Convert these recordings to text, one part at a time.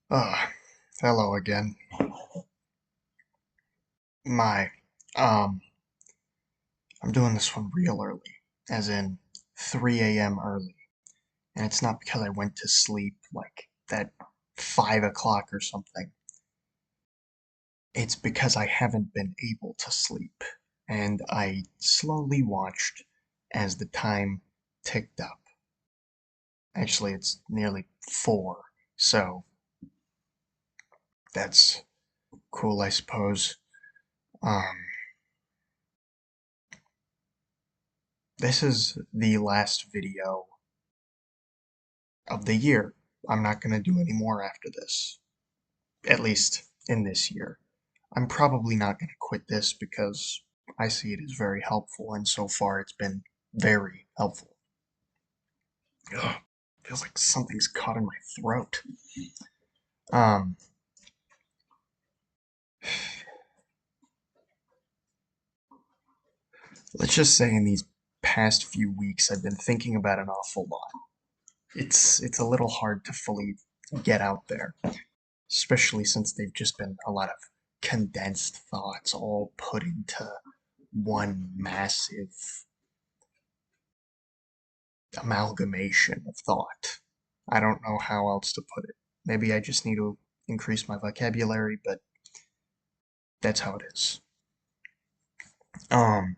Hello again. My, um, I'm doing this one real early, as in 3 a.m. early. And it's not because I went to sleep like at 5 o'clock or something. It's because I haven't been able to sleep. And I slowly watched as the time ticked up. Actually, it's nearly 4, so that's cool, I suppose. Um, this is the last video of the year. I'm not going to do any more after this, at least in this year. I'm probably not going to quit this because I see it as very helpful, and so far it's been very helpful. Ugh, feels like something's caught in my throat. Um, let's just say in these past few weeks I've been thinking about an awful lot. It's a little hard to fully get out there, especially since they've just been a lot of condensed thoughts all put into one massive amalgamation of thought. I don't know how else to put it. Maybe I just need to increase my vocabulary, but that's how it is. Um,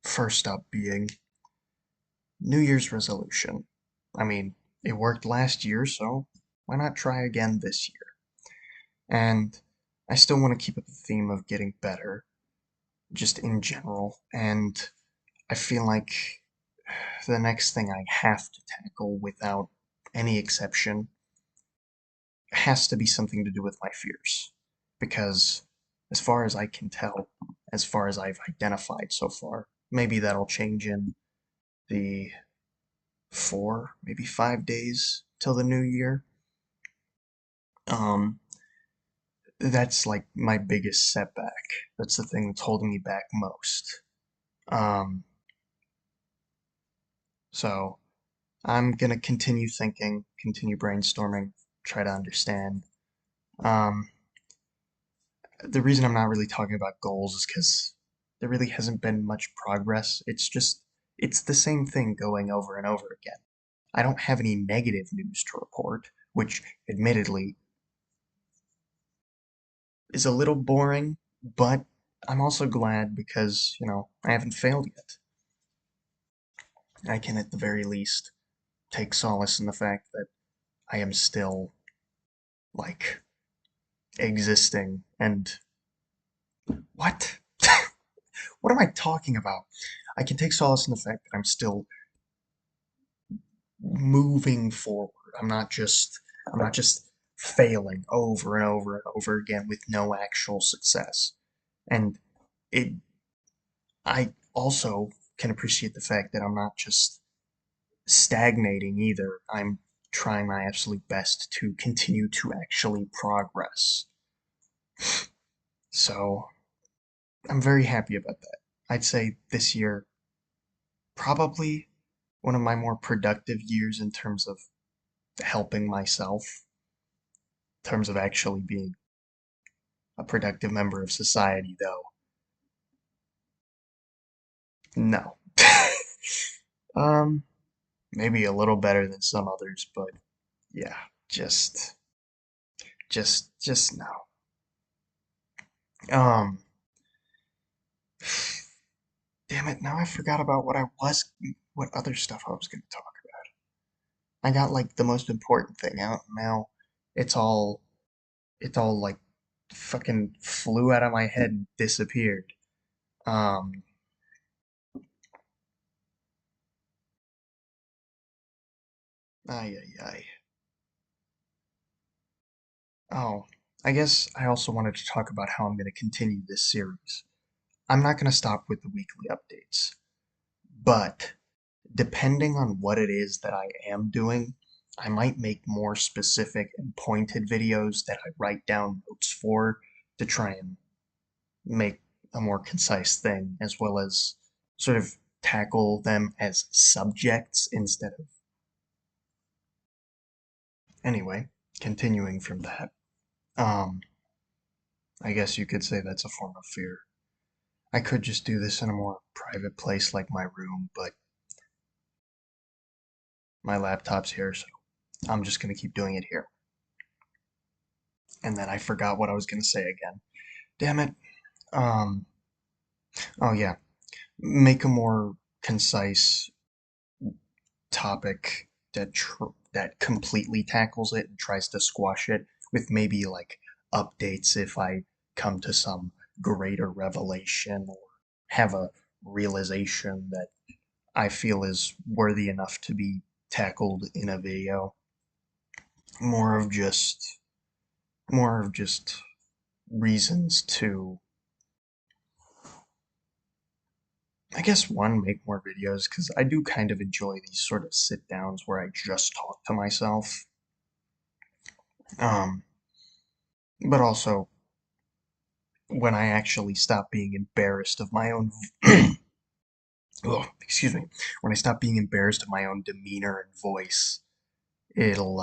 First up being New Year's resolution. I mean, it worked last year, so why not try again this year? And I still want to keep up the theme of getting better, just in general, and I feel like the next thing I have to tackle without any exception has to be something to do with my fears. Because, as far as I can tell, as far as I've identified so far, maybe that'll change in the 4, maybe 5 days till the new year. Um, that's like my biggest setback. That's the thing that's holding me back most. Um, so I'm gonna continue thinking, continue brainstorming, try to understand. Um, the reason I'm not really talking about goals is because there really hasn't been much progress. It's the same thing going over and over again. I don't have any negative news to report, which admittedly is a little boring, but I'm also glad because, I haven't failed yet. I can at the very least take solace in the fact that I am still, like, existing and what? What am I talking about? I can take solace in the fact that I'm still moving forward. I'm not just failing over and over and over again with no actual success. And it I also can appreciate the fact that I'm not just stagnating either. I'm trying my absolute best to continue to actually progress. So, I'm very happy about that. I'd say this year probably one of my more productive years in terms of helping myself, in terms of actually being a productive member of society, though. No. um, Maybe a little better than some others, but yeah, just, just no. Um, damn it, now I forgot about what other stuff I was going to talk about. I got like the most important thing out, and now it's all, like fucking flew out of my head and disappeared. Um, ay, ay, ay. Oh, I guess I also wanted to talk about how I'm going to continue this series. I'm not going to stop with the weekly updates, but depending on what it is that I am doing, I might make more specific and pointed videos that I write down notes for to try and make a more concise thing, as well as sort of tackle them as subjects instead of. Anyway, continuing from that, um, I guess you could say that's a form of fear. I could just do this in a more private place like my room, but my laptop's here, so I'm just gonna keep doing it here. And then I forgot what I was gonna say again. Damn it. Um, oh yeah, make a more concise topic that completely tackles it and tries to squash it with maybe like updates if I come to some greater revelation or have a realization that I feel is worthy enough to be tackled in a video. More of just more of just reasons to, I guess, one, make more videos because I do kind of enjoy these sort of sit downs where I just talk to myself. Um, but also when I actually stop being embarrassed of my own, oh, excuse me, when I stop being embarrassed of my own demeanor and voice, it'll,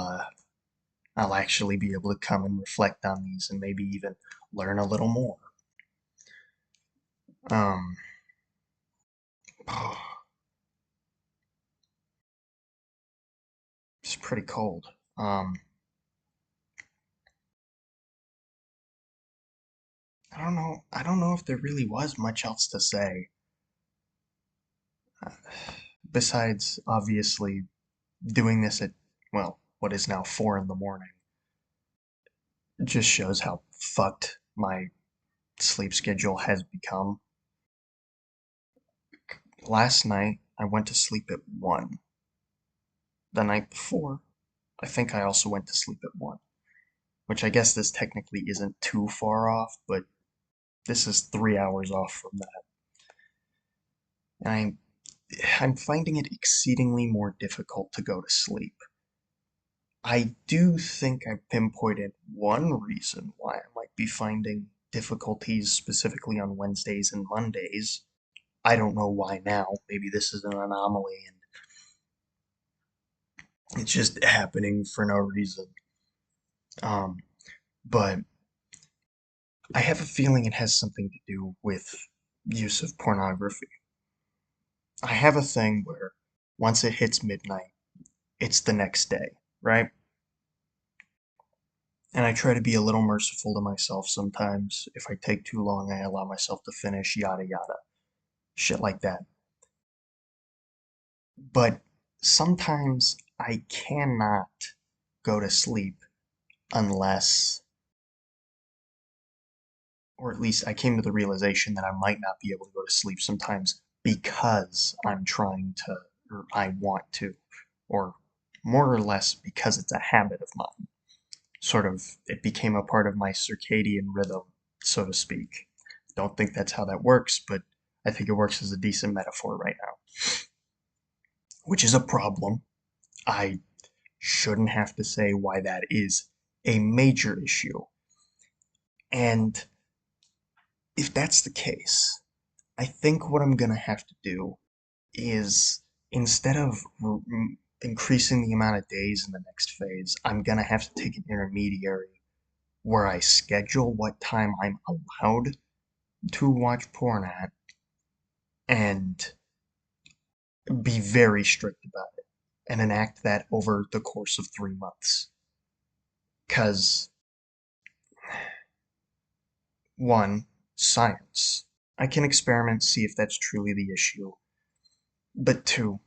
I'll actually be able to come and reflect on these and maybe even learn a little more. Um, it's pretty cold. Um, I don't know if there really was much else to say. Besides, obviously, doing this at, well, what is now 4 in the morning just shows how fucked my sleep schedule has become. Last night, I went to sleep at 1. The night before, I think I also went to sleep at 1, which I guess this technically isn't too far off, but this is 3 hours off from that. And I'm finding it exceedingly more difficult to go to sleep. I do think I've pinpointed one reason why I might be finding difficulties specifically on Wednesdays and Mondays. I don't know why now. Maybe this is an anomaly and it's just happening for no reason. Um, but I have a feeling it has something to do with use of pornography. I have a thing where once it hits midnight, it's the next day, right? And I try to be a little merciful to myself sometimes. If I take too long, I allow myself to finish, yada yada. Shit like that. But sometimes I cannot go to sleep unless, or at least I came to the realization that I might not be able to go to sleep sometimes because I'm trying to, or I want to, or more or less because it's a habit of mine. Sort of, it became a part of my circadian rhythm, so to speak. Don't think that's how that works, but I think it works as a decent metaphor right now, which is a problem. I shouldn't have to say why that is a major issue. And if that's the case, I think what I'm going to have to do is instead of increasing the amount of days in the next phase, I'm going to have to take an intermediary where I schedule what time I'm allowed to watch porn at and be very strict about it and enact that over the course of 3 months. Because, one, science. I can experiment, see if that's truly the issue. But two,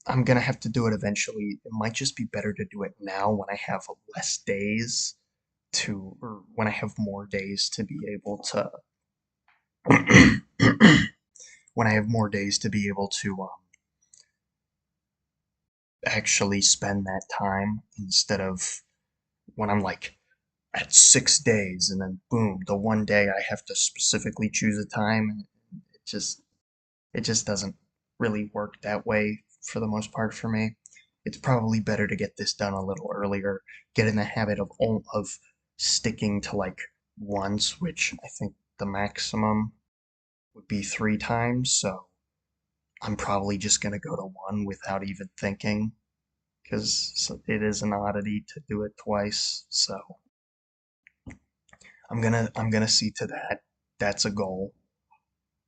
I'm gonna have to do it eventually. It might just be better to do it now when I have less days to, or when I have more days to be able to, when I have more days to be able to actually spend that time instead of when I'm like at 6 days and then boom, the one day I have to specifically choose a time. It just it just doesn't really work that way for the most part for me. It's probably better to get this done a little earlier, get in the habit of sticking to like once, which I think the maximum would be 3 times, so I'm probably just gonna go to one without even thinking because it is an oddity to do it twice. So I'm gonna see to that. That's a goal.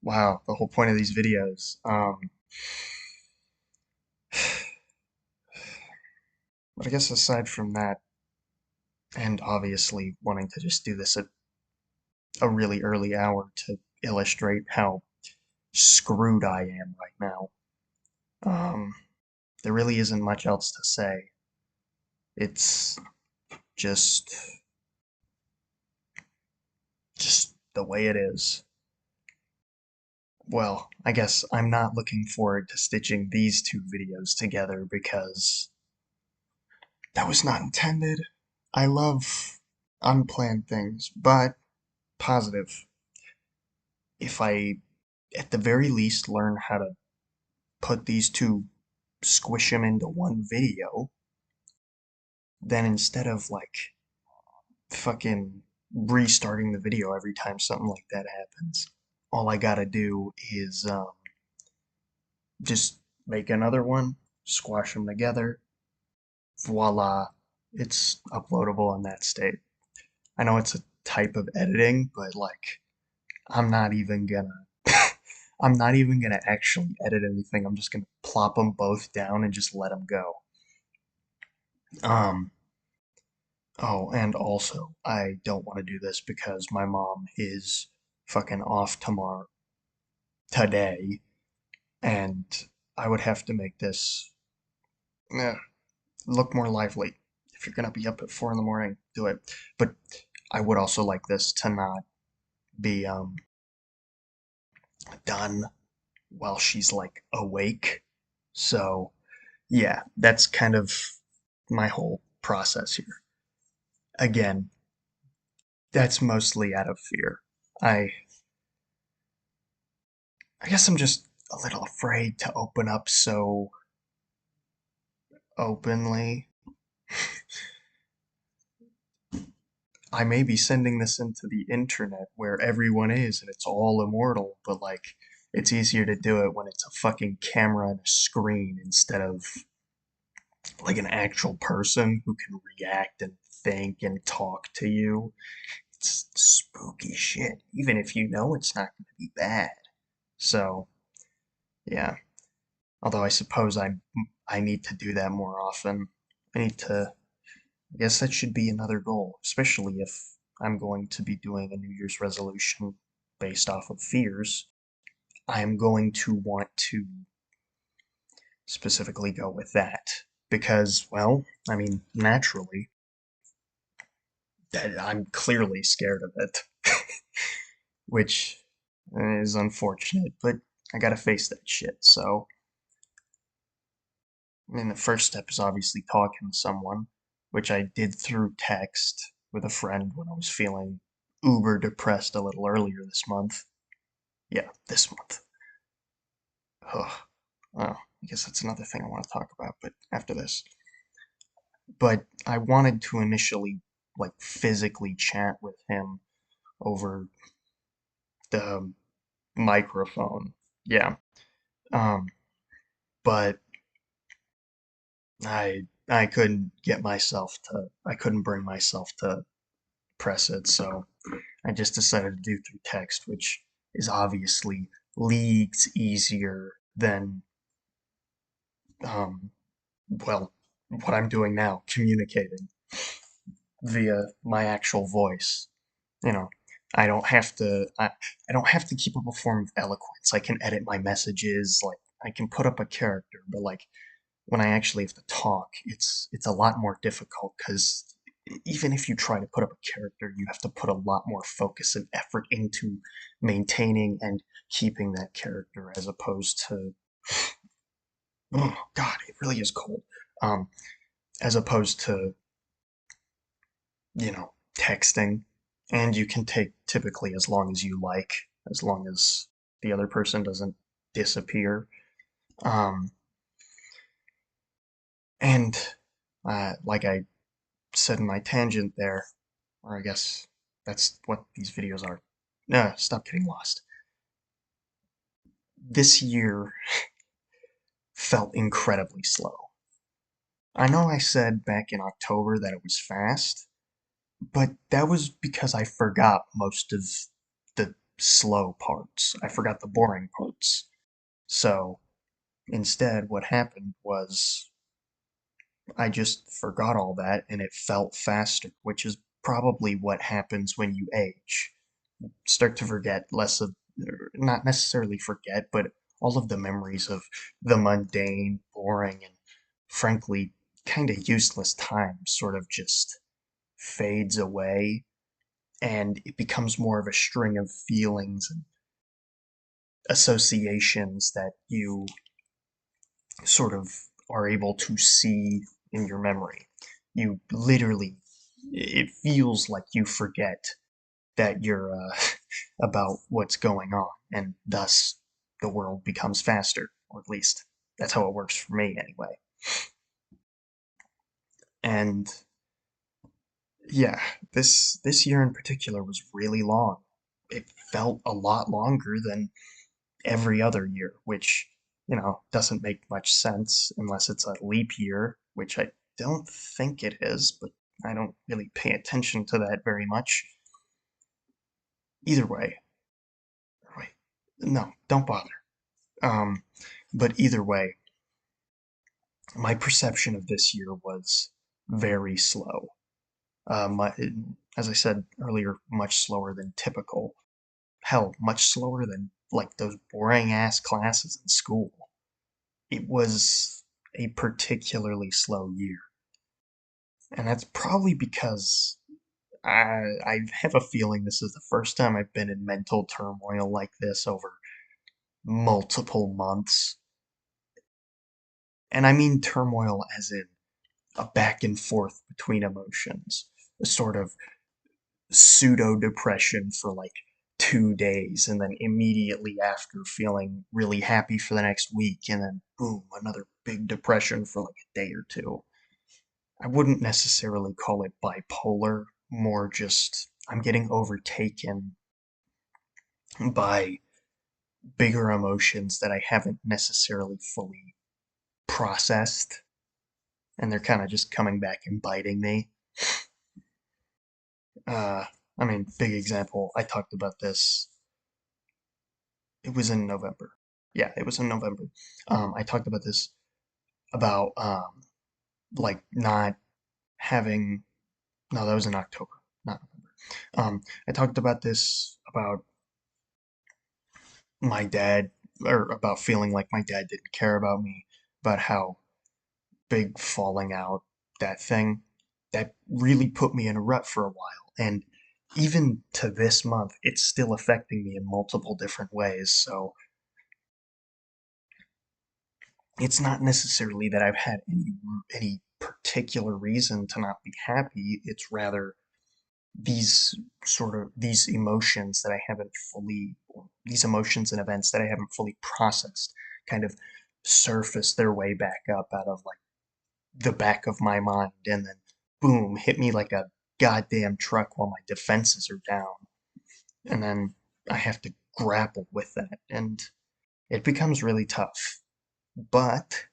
Wow, the whole point of these videos. But I guess aside from that, and obviously wanting to just do this at a really early hour to illustrate how screwed I am right now, um, there really isn't much else to say. It's just just the way it is. Well, I guess I'm not looking forward to stitching these two videos together because that was not intended. I love unplanned things, but positive. If I, at the very least, learn how to put these two, squish them into one video, then instead of like fucking restarting the video every time something like that happens, all I gotta do is just make another one, squash them together, voila, it's uploadable in that state. I know it's a type of editing, but like, I'm not even gonna. I'm not even gonna actually edit anything. I'm just gonna plop them both down and just let them go. Um. Oh, and also, I don't want to do this because my mom is fucking off tomorrow, today, and I would have to make this eh, look more lively. If you're gonna be up at 4 in the morning, do it. But I would also like this to not be done while she's like awake. So yeah, that's kind of my whole process here. Again, that's mostly out of fear. I I guess I'm just a little afraid to open up so openly. I may be sending this into the internet where everyone is and it's all immortal, but like it's easier to do it when it's a fucking camera and a screen instead of like an actual person who can react and think and talk to you. It's spooky shit, even if you know it's not going to be bad. So, yeah. Although I suppose I need to do that more often. I need to. I guess that should be another goal, especially if I'm going to be doing a New Year's resolution based off of fears. I'm going to want to specifically go with that because, well, I mean, naturally, that I'm clearly scared of it, which is unfortunate, but I gotta face that shit. So, I mean, the first step is obviously talking to someone, which I did through text with a friend when I was feeling uber depressed a little earlier this month. Yeah, this month. Ugh. Well, I guess that's another thing I want to talk about, but after this. But I wanted to initially, like, physically chat with him over the microphone. Yeah. Um, but I couldn't get myself to, I couldn't bring myself to press it, so I just decided to do through text, which is obviously leagues easier than, um, well, what I'm doing now, communicating via my actual voice. You know, I don't have to keep up a form of eloquence. I can edit my messages, like I can put up a character, but like when I actually have to talk, it's a lot more difficult because even if you try to put up a character, you have to put a lot more focus and effort into maintaining and keeping that character as opposed to, oh God, it really is cold. Um, as opposed to, texting. And you can take typically as long as you like, as long as the other person doesn't disappear. Um, and like I said in my tangent there, or I guess that's what these videos are. No, stop getting lost. This year felt incredibly slow. I know I said back in October that it was fast, but that was because I forgot most of the slow parts. I forgot the boring parts. So instead, what happened was I just forgot all that and it felt faster, which is probably what happens when you age. Start to forget less of, not necessarily forget, but all of the memories of the mundane, boring, and frankly, kind of useless time sort of just fades away and it becomes more of a string of feelings and associations that you sort of are able to see in your memory. You literally, it feels like you forget that you're about what's going on, and thus the world becomes faster, or at least that's how it works for me anyway. And yeah, this year in particular was really long. It felt a lot longer than every other year, which, doesn't make much sense unless it's a leap year, which I don't think it is, but I don't really pay attention to that very much. Either way, wait, no, don't bother. Um, but either way, my perception of this year was very slow. My, as I said earlier, much slower than typical. Hell, much slower than like those boring ass classes in school. It was a particularly slow year. And that's probably because I have a feeling this is the first time I've been in mental turmoil like this over multiple months. And I mean turmoil as in a back and forth between emotions, a sort of pseudo depression for like 2 days, and then immediately after feeling really happy for the next week, and then boom, another big depression for like a day or two. I wouldn't necessarily call it bipolar, more just I'm getting overtaken by bigger emotions that I haven't necessarily fully processed, and they're kind of just coming back and biting me. Uh, I mean, big example, I talked about this, it was in November. Yeah, it was in November. I talked about this about, like, not having, no, that was in October, not November. I talked about this about my dad, or about feeling like my dad didn't care about me, about how big falling out, that thing, that really put me in a rut for a while. And even to this month, it's still affecting me in multiple different ways. So it's not necessarily that I've had any particular reason to not be happy. It's rather these emotions that I haven't fully, or these emotions and events that I haven't fully processed, kind of surface their way back up out of like the back of my mind, and then boom, hit me like a goddamn truck while my defenses are down, and then I have to grapple with that, and it becomes really tough. But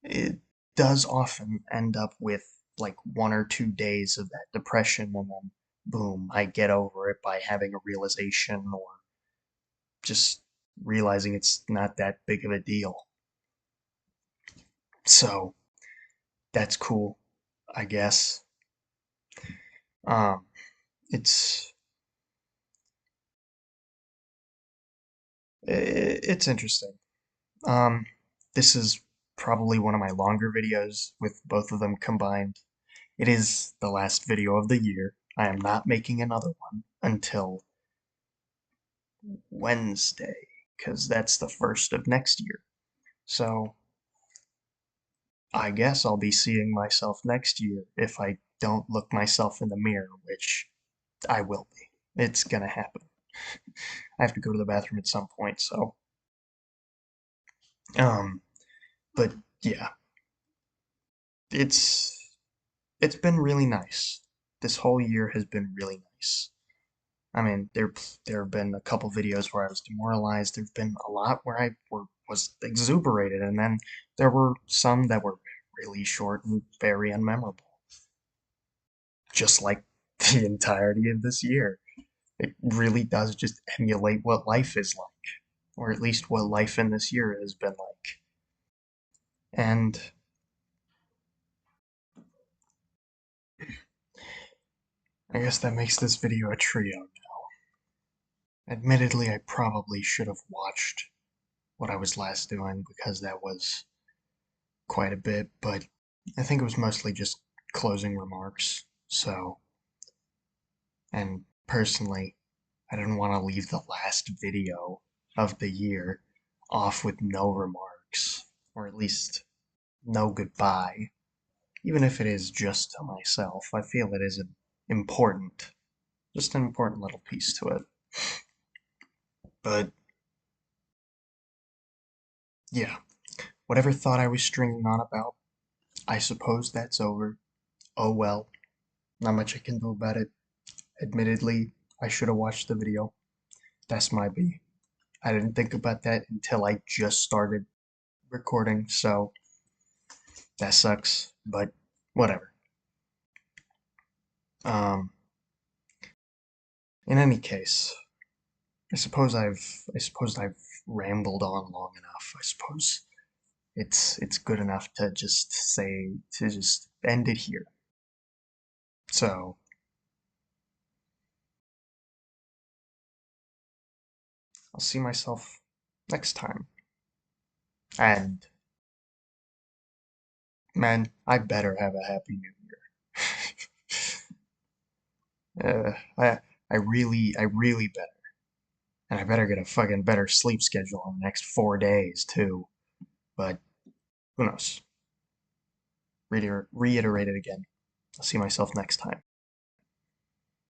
it does often end up with like 1 or 2 days of that depression, and then boom, I get over it by having a realization or just realizing it's not that big of a deal. So that's cool, I guess. Um, it's it's interesting. Um, this is probably one of my longer videos with both of them combined. It is the last video of the year. I am not making another one until Wednesday, because that's the first of next year. So I guess I'll be seeing myself next year if I don't look myself in the mirror, which I will be. It's gonna happen. I have to go to the bathroom at some point, so um but yeah, it's it's been really nice. This whole year has been really nice. I mean, there have been a couple videos where I was demoralized. There've been a lot where was exuberated, and then there were some that were really short and very unmemorable. Just like the entirety of this year. It really does just emulate what life is like, or at least what life in this year has been like. And I guess that makes this video a trio. Admittedly, I probably should have watched what I was last doing because that was quite a bit, but I think it was mostly just closing remarks. So, and personally, I didn't want to leave the last video of the year off with no remarks, or at least no goodbye. Even if it is just to myself, I feel it is an important, just an important little piece to it. But yeah, whatever thought I was stringing on about, I suppose that's over. Oh well, not much I can do about it. Admittedly, I should have watched the video. That's my B. I didn't think about that until I just started recording, so that sucks, but whatever. Um, in any case, I suppose I've rambled on long enough. I suppose it's good enough to just end it here. So I'll see myself next time. And man, I better have a happy new year. I really better. And I better get a fucking better sleep schedule in the next 4 days too. But who knows? Reiterate it again. I'll see myself next time.